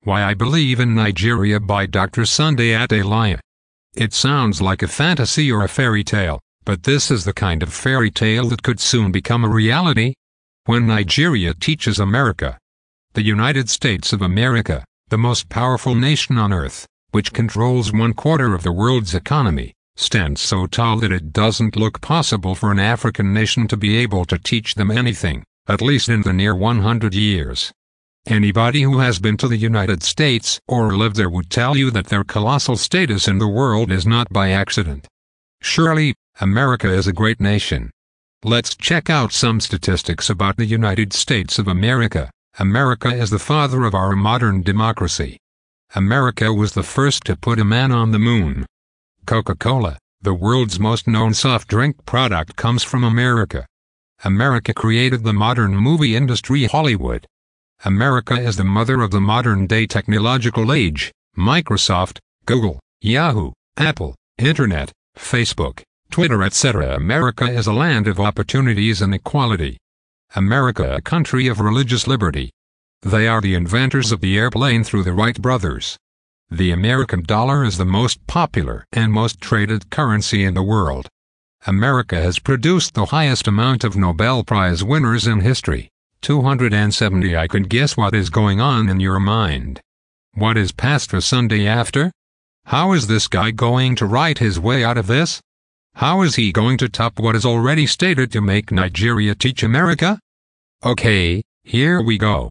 Why I Believe in Nigeria by Dr. Sunday Adelaja. It sounds like a fantasy or a fairy tale, but this is the kind of fairy tale that could soon become a reality. When Nigeria teaches America. The United States of America, the most powerful nation on earth, which controls 1/4 of the world's economy, stands so tall that it doesn't look possible for an African nation to be able to teach them anything, at least in the near 100 years. Anybody who has been to the United States or lived there would tell you that their colossal status in the world is not by accident. Surely, America is a great nation. Let's check out some statistics about the United States of America. America is the father of our modern democracy. America was the first to put a man on the moon. Coca-Cola, the world's most known soft drink product, comes from America. America created the modern movie industry, Hollywood. America is the mother of the modern-day technological age. Microsoft, Google, Yahoo, Apple, Internet, Facebook, Twitter, etc. America is a land of opportunities and equality. America, a country of religious liberty. They are the inventors of the airplane through the Wright brothers. The American dollar is the most popular and most traded currency in the world. America has produced the highest amount of Nobel Prize winners in history. 270. I can guess what is going on in your mind. What is Pastor Sunday after? How is this guy going to write his way out of this? How is he going to top what is already stated to make Nigeria teach America? Okay, here we go.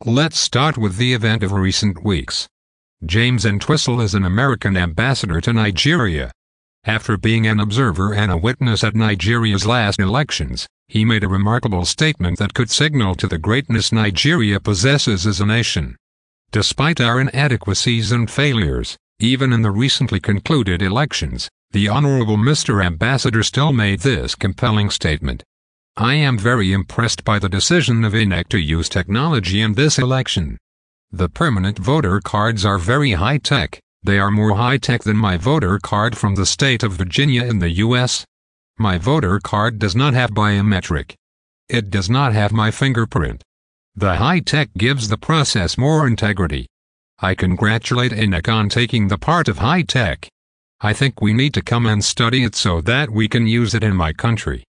Let's start with the event of recent weeks. James Entwistle is an American ambassador to Nigeria. After being an observer and a witness at Nigeria's last elections, he made a remarkable statement that could signal to the greatness Nigeria possesses as a nation. Despite our inadequacies and failures, even in the recently concluded elections, the Honorable Mr. Ambassador still made this compelling statement. I am very impressed by the decision of INEC to use technology in this election. The permanent voter cards are very high-tech. They are more high-tech than my voter card from the state of Virginia in the U.S. My voter card does not have biometric. It does not have my fingerprint. The high-tech gives the process more integrity. I congratulate INEC on taking the part of high-tech. I think we need to come and study it so that we can use it in my country.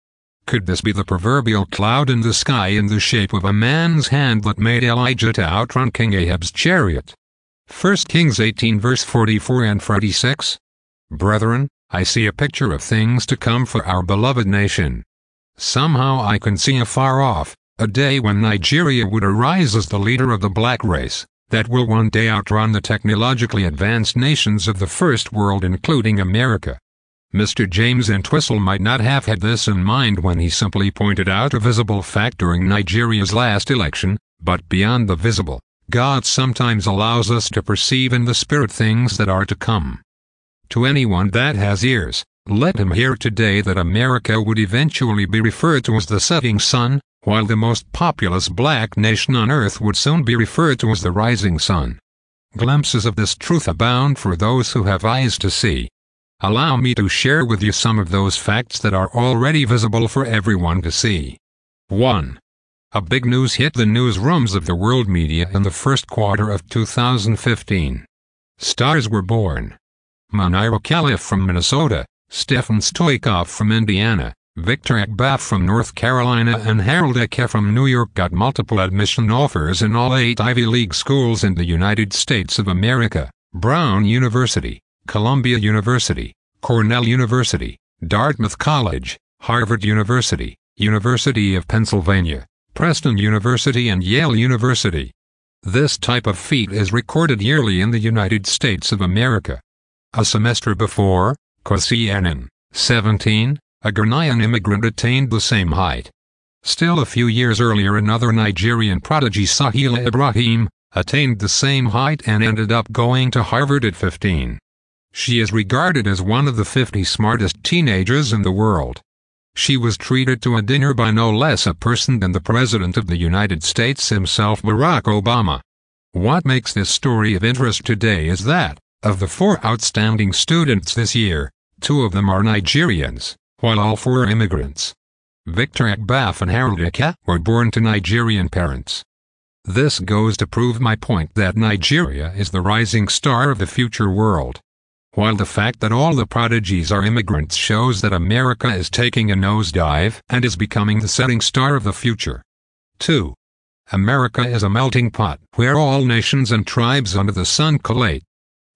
Could this be the proverbial cloud in the sky in the shape of a man's hand that made Elijah to outrun King Ahab's chariot? 1 Kings 18 verse 44 and 46. Brethren, I see a picture of things to come for our beloved nation. Somehow I can see afar off, a day when Nigeria would arise as the leader of the black race, that will one day outrun the technologically advanced nations of the first world, including America. Mr. James Entwistle might not have had this in mind when he simply pointed out a visible fact during Nigeria's last election, but beyond the visible, God sometimes allows us to perceive in the spirit things that are to come. To anyone that has ears, let him hear today that America would eventually be referred to as the setting sun, while the most populous black nation on earth would soon be referred to as the rising sun. Glimpses of this truth abound for those who have eyes to see. Allow me to share with you some of those facts that are already visible for everyone to see. 1. A big news hit the newsrooms of the world media in the first quarter of 2015. Stars were born. Munira Khalif from Minnesota, Stefan Stoikov from Indiana, Victor Akbaf from North Carolina and Harold Eke from New York got multiple admission offers in all 8 Ivy League schools in the United States of America: Brown University, Columbia University, Cornell University, Dartmouth College, Harvard University, University of Pennsylvania, Princeton University and Yale University. This type of feat is recorded yearly in the United States of America. A semester before, Kwasi Annan, 17, a Ghanaian immigrant, attained the same height. Still a few years earlier, another Nigerian prodigy, Sahila Ibrahim, attained the same height and ended up going to Harvard at 15. She is regarded as one of the 50 smartest teenagers in the world. She was treated to a dinner by no less a person than the President of the United States himself, Barack Obama. What makes this story of interest today is that, of the 4 outstanding students this year, 2 of them are Nigerians, while all 4 are immigrants. Victor Akbaf and Harold Eke were born to Nigerian parents. This goes to prove my point that Nigeria is the rising star of the future world. While the fact that all the prodigies are immigrants shows that America is taking a nosedive and is becoming the setting star of the future. 2. America is a melting pot where all nations and tribes under the sun collate.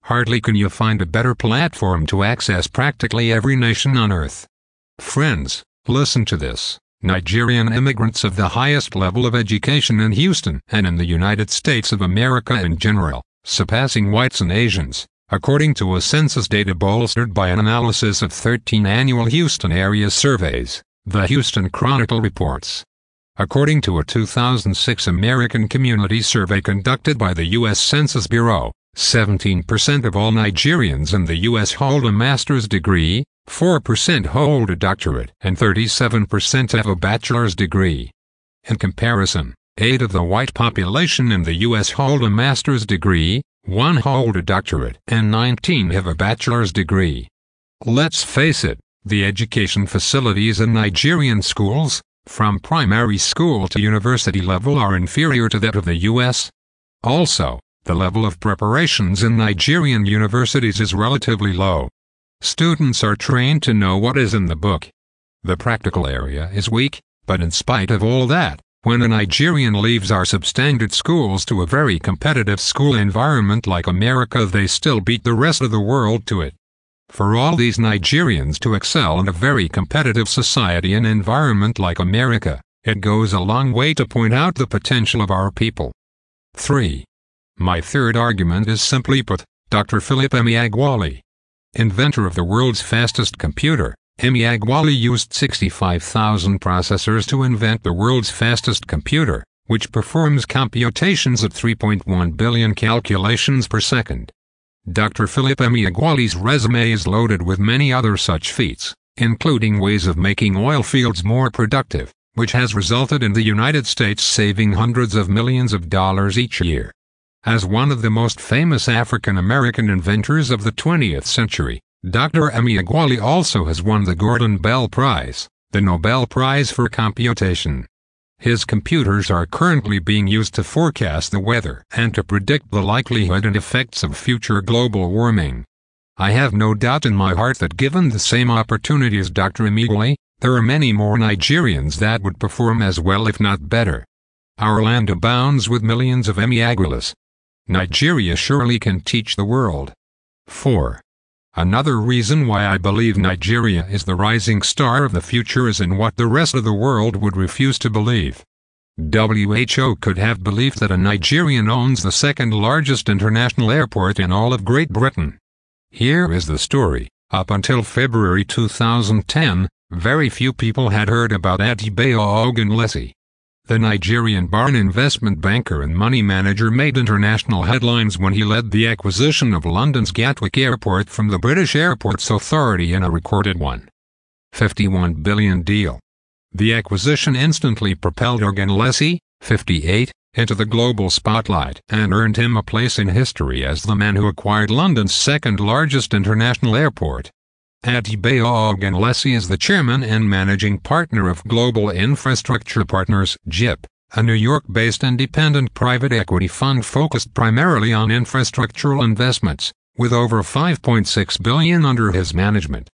Hardly can you find a better platform to access practically every nation on earth. Friends, listen to this. Nigerian immigrants of the highest level of education in Houston and in the United States of America in general, surpassing whites and Asians, according to a census data bolstered by an analysis of 13 annual Houston area surveys, the Houston Chronicle reports. According to a 2006 American Community Survey conducted by the U.S. Census Bureau, 17% of all Nigerians in the U.S. hold a master's degree, 4% hold a doctorate, and 37% have a bachelor's degree. In comparison, 8 of the white population in the U.S. hold a master's degree, 1 hold a doctorate, and 19 have a bachelor's degree. Let's face it, the education facilities in Nigerian schools, from primary school to university level, are inferior to that of the U.S. Also, the level of preparations in Nigerian universities is relatively low. Students are trained to know what is in the book. The practical area is weak, but in spite of all that, when a Nigerian leaves our substandard schools to a very competitive school environment like America, they still beat the rest of the world to it. For all these Nigerians to excel in a very competitive society and environment like America, it goes a long way to point out the potential of our people. 3. My third argument is simply put, Dr. Philip Emeagwali, inventor of the world's fastest computer. Emeagwali used 65,000 processors to invent the world's fastest computer, which performs computations at 3.1 billion calculations per second. Dr. Philip Emeagwali's resume is loaded with many other such feats, including ways of making oil fields more productive, which has resulted in the United States saving hundreds of millions of dollars each year. As one of the most famous African-American inventors of the 20th century, Dr. Emeagwali also has won the Gordon Bell Prize, the Nobel Prize for Computation. His computers are currently being used to forecast the weather and to predict the likelihood and effects of future global warming. I have no doubt in my heart that given the same opportunity as Dr. Emeagwali, there are many more Nigerians that would perform as well if not better. Our land abounds with millions of Emeagwalis. Nigeria surely can teach the world. 4. Another reason why I believe Nigeria is the rising star of the future is in what the rest of the world would refuse to believe. WHO could have believed that a Nigerian owns the second largest international airport in all of Great Britain. Here is the story. Up until February 2010, very few people had heard about Adelaja Ogunlesi. The Nigerian-born investment banker and money manager made international headlines when he led the acquisition of London's Gatwick Airport from the British Airports Authority in a recorded £51 billion deal. The acquisition instantly propelled Ogunlesi, 58, into the global spotlight and earned him a place in history as the man who acquired London's second-largest international airport. Adelaja Ogunlesi is the chairman and managing partner of Global Infrastructure Partners (GIP), a New York-based independent private equity fund focused primarily on infrastructural investments, with over $5.6 billion under his management.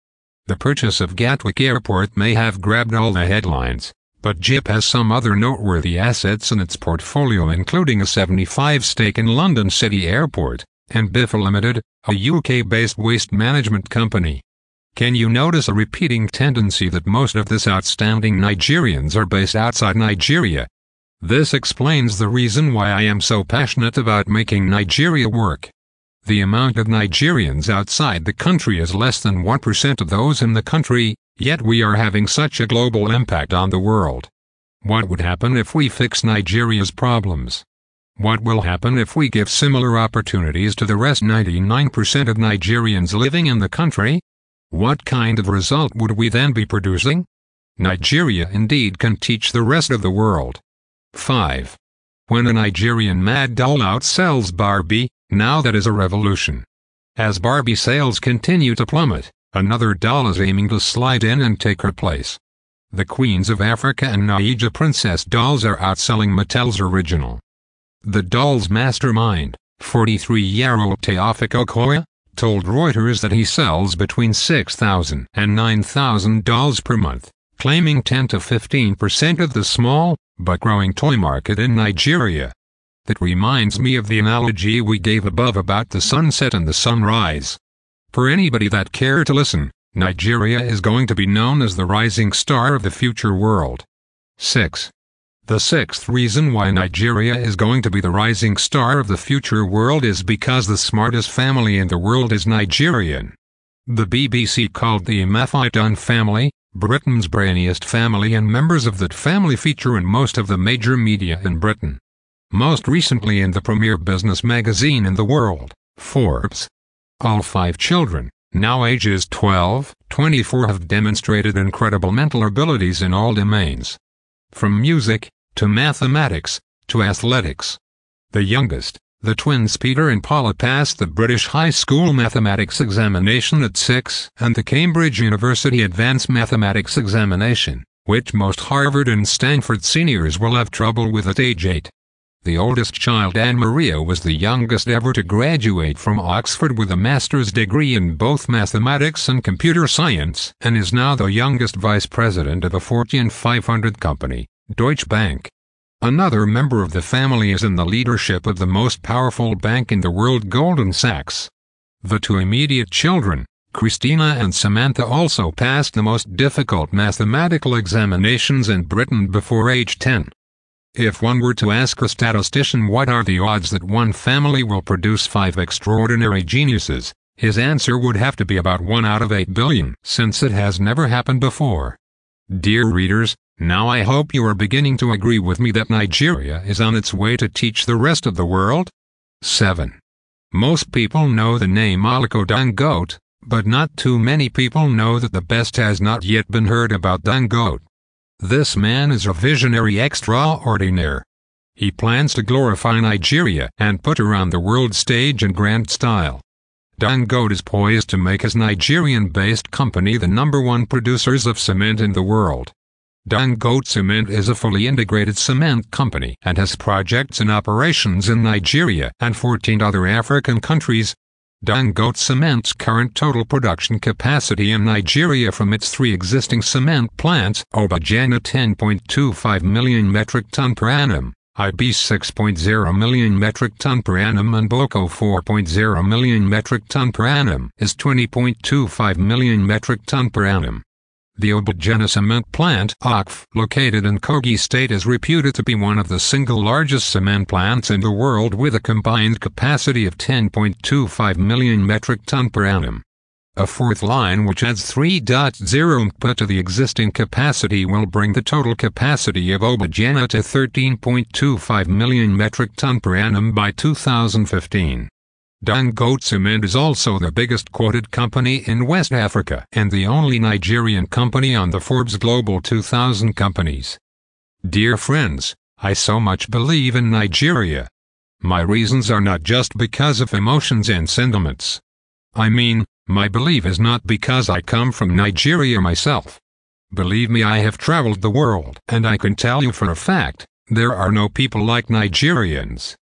The purchase of Gatwick Airport may have grabbed all the headlines, but GIP has some other noteworthy assets in its portfolio, including a 75% stake in London City Airport, and Biffa Limited, a UK-based waste management company. Can you notice a repeating tendency that most of this outstanding Nigerians are based outside Nigeria? This explains the reason why I am so passionate about making Nigeria work. The amount of Nigerians outside the country is less than 1% of those in the country, yet we are having such a global impact on the world. What would happen if we fix Nigeria's problems? What will happen if we give similar opportunities to the rest 99% of Nigerians living in the country? What kind of result would we then be producing? Nigeria indeed can teach the rest of the world. 5. When a Nigerian mad doll outsells Barbie, now that is a revolution. As Barbie sales continue to plummet, another doll is aiming to slide in and take her place. The Queens of Africa and Naija Princess dolls are outselling Mattel's original. The doll's mastermind, 43-year-old Teofik Okoye, told Reuters that he sells between $6,000 and $9,000 per month, claiming 10 to 15% of the small, but growing toy market in Nigeria. That reminds me of the analogy we gave above about the sunset and the sunrise. For anybody that care to listen, Nigeria is going to be known as the rising star of the future world. 6. The sixth reason why Nigeria is going to be the rising star of the future world is because the smartest family in the world is Nigerian. The BBC called the Imafidon family, Britain's brainiest family, and members of that family feature in most of the major media in Britain. Most recently in the premier business magazine in the world, Forbes. All 5 children, now ages 12-24, have demonstrated incredible mental abilities in all domains. From music, to mathematics, to athletics. The youngest, the twins Peter and Paula, passed the British High School Mathematics examination at 6 and the Cambridge University Advanced Mathematics examination, which most Harvard and Stanford seniors will have trouble with at age 8. The oldest child, Anne Maria, was the youngest ever to graduate from Oxford with a master's degree in both mathematics and computer science, and is now the youngest vice president of a Fortune 500 company, Deutsche Bank. Another member of the family is in the leadership of the most powerful bank in the world, Goldman Sachs. The 2 immediate children, Christina and Samantha, also passed the most difficult mathematical examinations in Britain before age 10. If one were to ask a statistician what are the odds that one family will produce 5 extraordinary geniuses, his answer would have to be about 1 out of 8 billion, since it has never happened before. Dear readers, now I hope you are beginning to agree with me that Nigeria is on its way to teach the rest of the world. 7. Most people know the name Aliko Dangote, but not too many people know that the best has not yet been heard about Dangote. This man is a visionary extraordinaire. He plans to glorify Nigeria and put her on the world stage in grand style. Dangote is poised to make his Nigerian-based company the #1 producers of cement in the world. Dangote Cement is a fully integrated cement company and has projects and operations in Nigeria and 14 other African countries. Dangote Cement's current total production capacity in Nigeria from its 3 existing cement plants, Obajana 10.25 million metric ton per annum, IB 6.0 million metric ton per annum, and Boko 4.0 million metric ton per annum, is 20.25 million metric ton per annum. The Obajana cement plant, OCF, located in Kogi State, is reputed to be one of the single largest cement plants in the world, with a combined capacity of 10.25 million metric ton per annum. A 4th line which adds 3.0 input to the existing capacity will bring the total capacity of Obajana to 13.25 million metric ton per annum by 2015. Dangote Cement is also the biggest quoted company in West Africa and the only Nigerian company on the Forbes Global 2000 companies. Dear friends, I so much believe in Nigeria. My reasons are not just because of emotions and sentiments. I mean, my belief is not because I come from Nigeria myself. Believe me, I have traveled the world, and I can tell you for a fact, there are no people like Nigerians.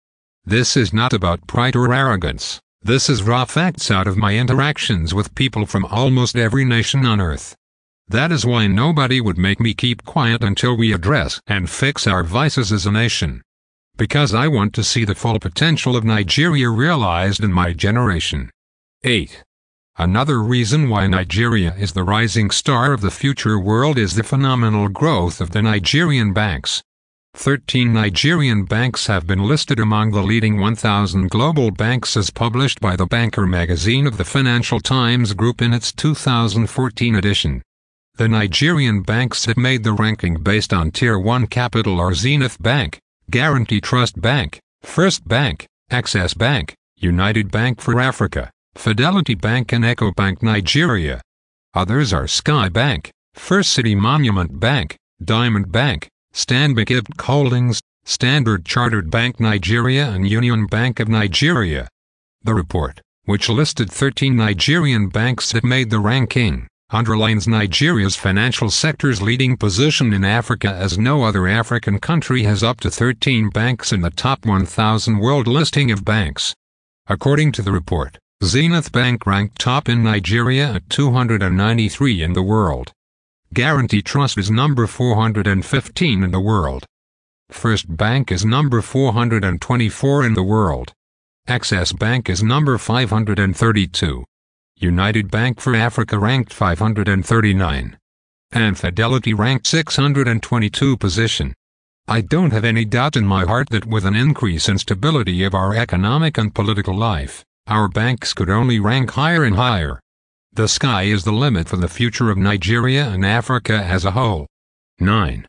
This is not about pride or arrogance. This is raw facts out of my interactions with people from almost every nation on earth. That is why nobody would make me keep quiet until we address and fix our vices as a nation. Because I want to see the full potential of Nigeria realized in my generation. 8. Another reason why Nigeria is the rising star of the future world is the phenomenal growth of the Nigerian banks. 13 Nigerian banks have been listed among the leading 1,000 global banks as published by the Banker magazine of the Financial Times Group in its 2014 edition. The Nigerian banks that made the ranking based on Tier 1 capital are Zenith Bank, Guarantee Trust Bank, First Bank, Access Bank, United Bank for Africa, Fidelity Bank and Ecobank Nigeria. Others are Sky Bank, First City Monument Bank, Diamond Bank, Stanbic IBTC Holdings, Standard Chartered Bank Nigeria and Union Bank of Nigeria. The report, which listed 13 Nigerian banks that made the ranking, underlines Nigeria's financial sector's leading position in Africa, as no other African country has up to 13 banks in the top 1,000 world listing of banks. According to the report, Zenith Bank ranked top in Nigeria at 293 in the world. Guarantee Trust is number 415 in the world. First Bank is number 424 in the world. Access Bank is number 532. United Bank for Africa ranked 539. And Fidelity ranked 622 position. I don't have any doubt in my heart that with an increase in stability of our economic and political life, our banks could only rank higher and higher. The sky is the limit for the future of Nigeria and Africa as a whole. 9.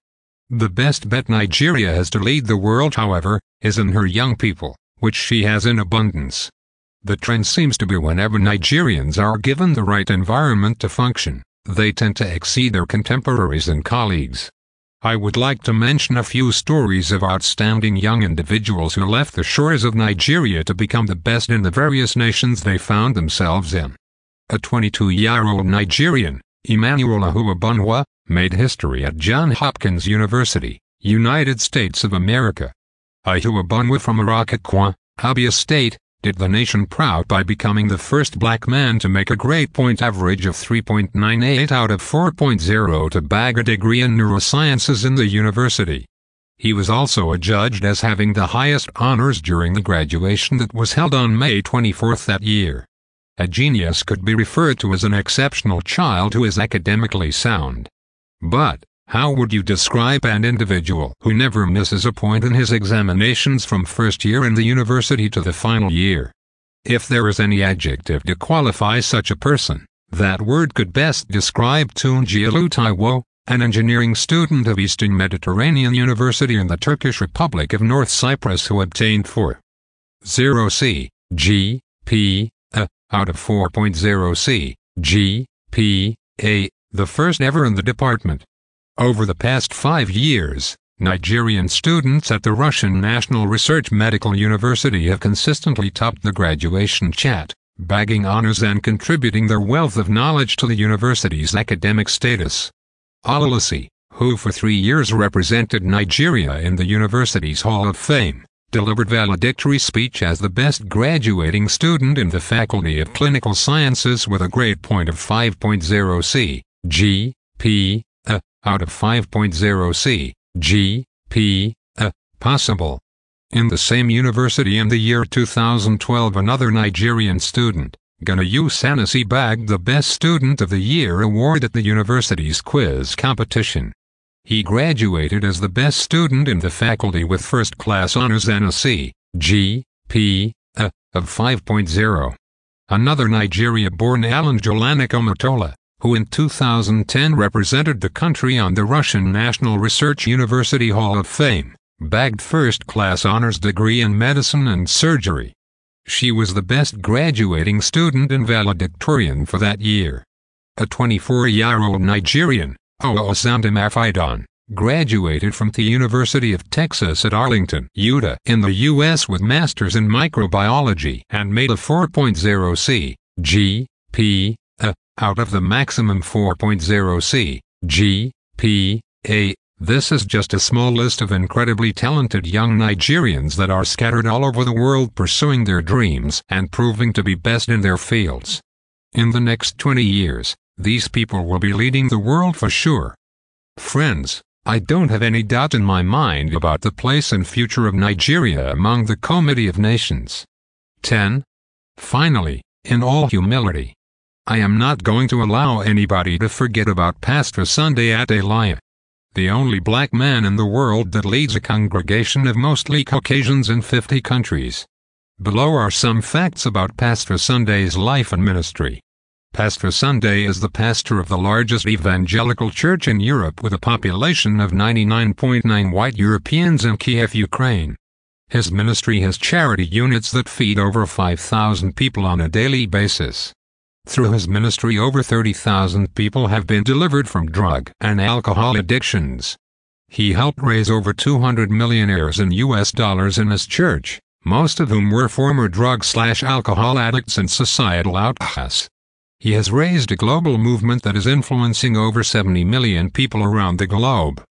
The best bet Nigeria has to lead the world, however, is in her young people, which she has in abundance. The trend seems to be whenever Nigerians are given the right environment to function, they tend to exceed their contemporaries and colleagues. I would like to mention a few stories of outstanding young individuals who left the shores of Nigeria to become the best in the various nations they found themselves in. A 22-year-old Nigerian, Emmanuel Ahuabunwa, made history at Johns Hopkins University, United States of America. Ahuabunwa from Arakakwa, Abia State, did the nation proud by becoming the first black man to make a grade point average of 3.98 out of 4.0 to bag a degree in neurosciences in the university. He was also adjudged as having the highest honors during the graduation that was held on May 24 that year. A genius could be referred to as an exceptional child who is academically sound. But, how would you describe an individual who never misses a point in his examinations from first year in the university to the final year? If there is any adjective to qualify such a person, that word could best describe Tunji Alutaiwo, an engineering student of Eastern Mediterranean University in the Turkish Republic of North Cyprus who obtained 4.0 C.G.P. out of 4.0 C.G.P.A., the first ever in the department. Over the past 5 years, Nigerian students at the Russian National Research Medical University have consistently topped the graduation chat, bagging honors and contributing their wealth of knowledge to the university's academic status. Alalasi, who for 3 years represented Nigeria in the university's Hall of Fame, delivered valedictory speech as the best graduating student in the Faculty of Clinical Sciences with a grade point of 5.0 C.G.P. out of 5.0 C.G.P. possible. In the same university in the year 2012, another Nigerian student, Ganayu Sanusi, bagged the Best Student of the Year award at the university's quiz competition. He graduated as the best student in the faculty with first-class honors and a C.G.P. of 5.0. Another Nigeria-born Alan Jolanik Omotola, who in 2010 represented the country on the Russian National Research University Hall of Fame, bagged first-class honors degree in medicine and surgery. She was the best graduating student and valedictorian for that year. A 24-year-old Nigerian, Oosandam Afidon, graduated from the University of Texas at Arlington, Utah, in the U.S. with masters in microbiology and made a 4.0 C.G.P. out of the maximum 4.0 C.G.P.A. This is just a small list of incredibly talented young Nigerians that are scattered all over the world pursuing their dreams and proving to be best in their fields. In the next 20 years, these people will be leading the world for sure. Friends, I don't have any doubt in my mind about the place and future of Nigeria among the Committee of Nations. 10. Finally, in all humility, I am not going to allow anybody to forget about Pastor Sunday Adelaja, the only black man in the world that leads a congregation of mostly Caucasians in 50 countries. Below are some facts about Pastor Sunday's life and ministry. Pastor Sunday is the pastor of the largest evangelical church in Europe with a population of 99.9 white Europeans in Kiev, Ukraine. His ministry has charity units that feed over 5,000 people on a daily basis. Through his ministry, over 30,000 people have been delivered from drug and alcohol addictions. He helped raise over 200 millionaires in US dollars in his church, most of whom were former drug/alcohol addicts and societal outcasts. He has raised a global movement that is influencing over 70 million people around the globe.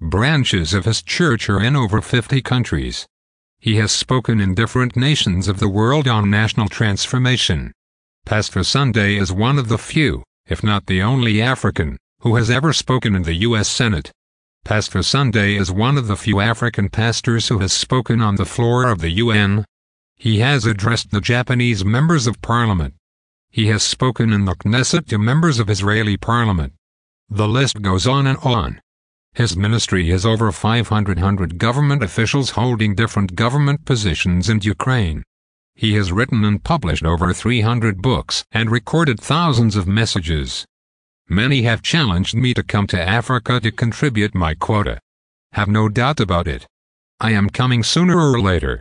Branches of his church are in over 50 countries. He has spoken in different nations of the world on national transformation. Pastor Sunday is one of the few, if not the only African, who has ever spoken in the U.S. Senate. Pastor Sunday is one of the few African pastors who has spoken on the floor of the UN. He has addressed the Japanese members of parliament. He has spoken in the Knesset to members of Israeli parliament. The list goes on and on. His ministry has over 500 government officials holding different government positions in Ukraine. He has written and published over 300 books and recorded thousands of messages. Many have challenged me to come to Africa to contribute my quota. Have no doubt about it. I am coming sooner or later.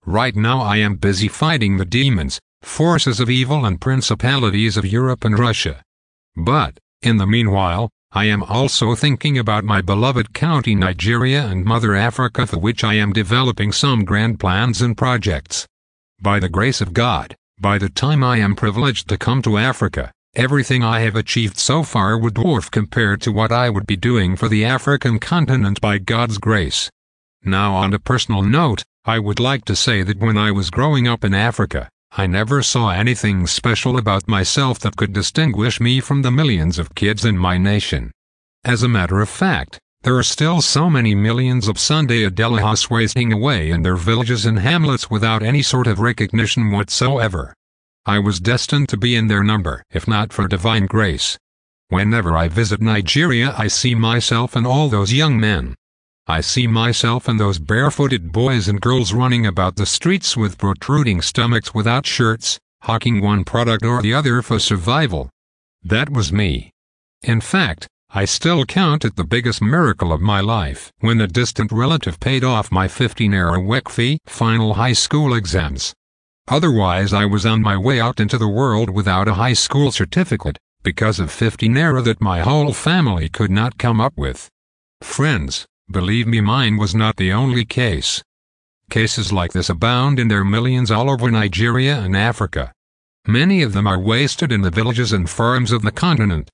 Right now I am busy fighting the demons, forces of evil and principalities of Europe and Russia. But, in the meanwhile, I am also thinking about my beloved county Nigeria and Mother Africa, for which I am developing some grand plans and projects. By the grace of God, by the time I am privileged to come to Africa, everything I have achieved so far would dwarf compared to what I would be doing for the African continent by God's grace. Now, on a personal note, I would like to say that when I was growing up in Africa, I never saw anything special about myself that could distinguish me from the millions of kids in my nation. As a matter of fact, there are still so many millions of Sunday Adelajas wasting away in their villages and hamlets without any sort of recognition whatsoever. I was destined to be in their number, if not for divine grace. Whenever I visit Nigeria, I see myself in all those young men. I see myself in those barefooted boys and girls running about the streets with protruding stomachs without shirts, hawking one product or the other for survival. That was me. In fact, I still count it the biggest miracle of my life when a distant relative paid off my 15 naira WEC fee final high school exams. Otherwise I was on my way out into the world without a high school certificate, because of 50 naira that my whole family could not come up with. Friends, believe me, mine was not the only case. Cases like this abound in their millions all over Nigeria and Africa. Many of them are wasted in the villages and farms of the continent.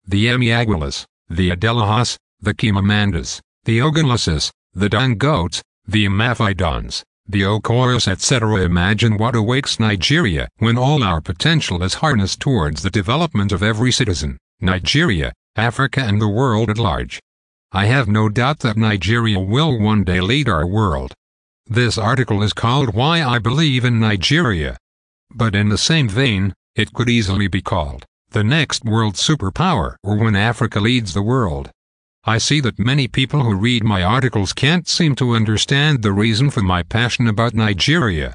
The Emiagwalas, the Adelajas, the Kimamandas, the Ogunlases, the Dangotes, the Amafidons, the Okoros, etc. Imagine what awaits Nigeria when all our potential is harnessed towards the development of every citizen, Nigeria, Africa and the world at large. I have no doubt that Nigeria will one day lead our world. This article is called Why I Believe in Nigeria. But in the same vein, it could easily be called The Next World Superpower, or When Africa Leads the World. I see that many people who read my articles can't seem to understand the reason for my passion about Nigeria.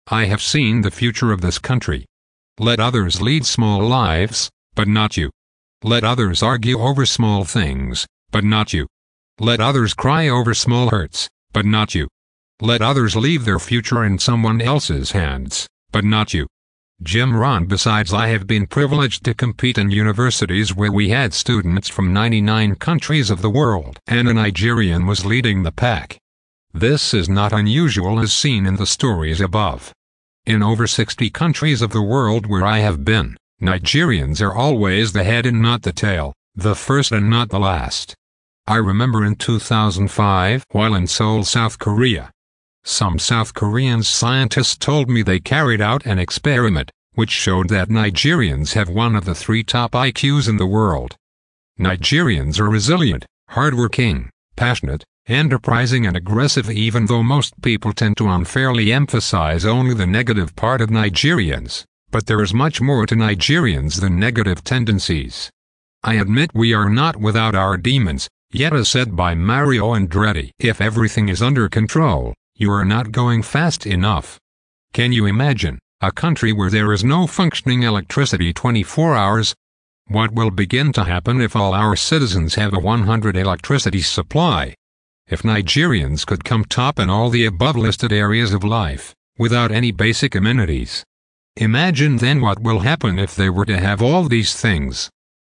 I have seen the future of this country. Let others lead small lives, but not you. Let others argue over small things, but not you. Let others cry over small hurts, but not you. Let others leave their future in someone else's hands, but not you. Jim Rohn. Besides, I have been privileged to compete in universities where we had students from 99 countries of the world, and a Nigerian was leading the pack. This is not unusual as seen in the stories above. In over 60 countries of the world where I have been, Nigerians are always the head and not the tail, the first and not the last. I remember in 2005, while in Seoul, South Korea, some South Korean scientists told me they carried out an experiment, which showed that Nigerians have one of the 3 top IQs in the world. Nigerians are resilient, hardworking, passionate, enterprising and aggressive, even though most people tend to unfairly emphasize only the negative part of Nigerians. But there is much more to Nigerians than negative tendencies. I admit we are not without our demons, yet as said by Mario Andretti, if everything is under control, you are not going fast enough. Can you imagine a country where there is no functioning electricity 24 hours? What will begin to happen if all our citizens have a 100 electricity supply? If Nigerians could come top in all the above listed areas of life, without any basic amenities. Imagine then what will happen if they were to have all these things.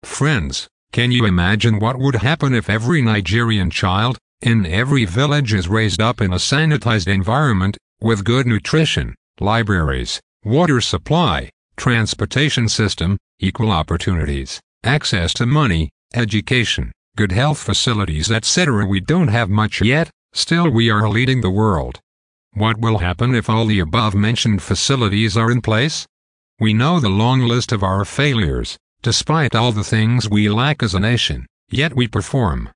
Friends, can you imagine what would happen if every Nigerian child, in every village is raised up in a sanitized environment, with good nutrition, libraries, water supply, transportation system, equal opportunities, access to money, education, good health facilities, etc. We don't have much yet, still we are leading the world. What will happen if all the above-mentioned facilities are in place? We know the long list of our failures. Despite all the things we lack as a nation, yet we perform.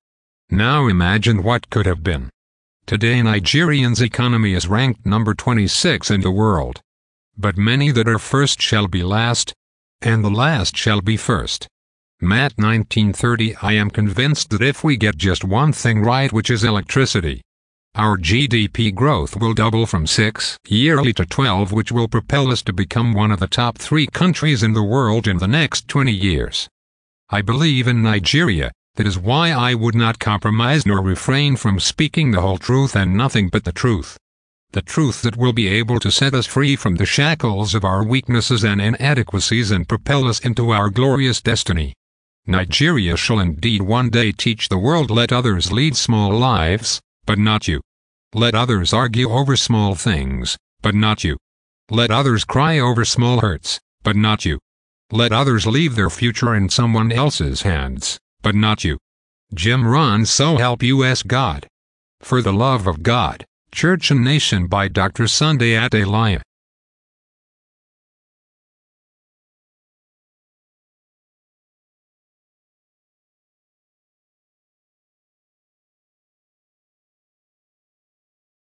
Now imagine what could have been. Today Nigerian's economy is ranked number 26 in the world. But many that are first shall be last, and the last shall be first. Matt 1930. I am convinced that if we get just one thing right, which is electricity, our GDP growth will double from 6 yearly to 12, which will propel us to become one of the top 3 countries in the world in the next 20 years. I believe in Nigeria. That is why I would not compromise nor refrain from speaking the whole truth and nothing but the truth. The truth that will be able to set us free from the shackles of our weaknesses and inadequacies and propel us into our glorious destiny. Nigeria shall indeed one day teach the world. Let others lead small lives, but not you. Let others argue over small things, but not you. Let others cry over small hurts, but not you. Let others leave their future in someone else's hands, but not you. Jim Rohn. So help us God. For the love of God, Church and Nation by Dr. Sunday Adelaja.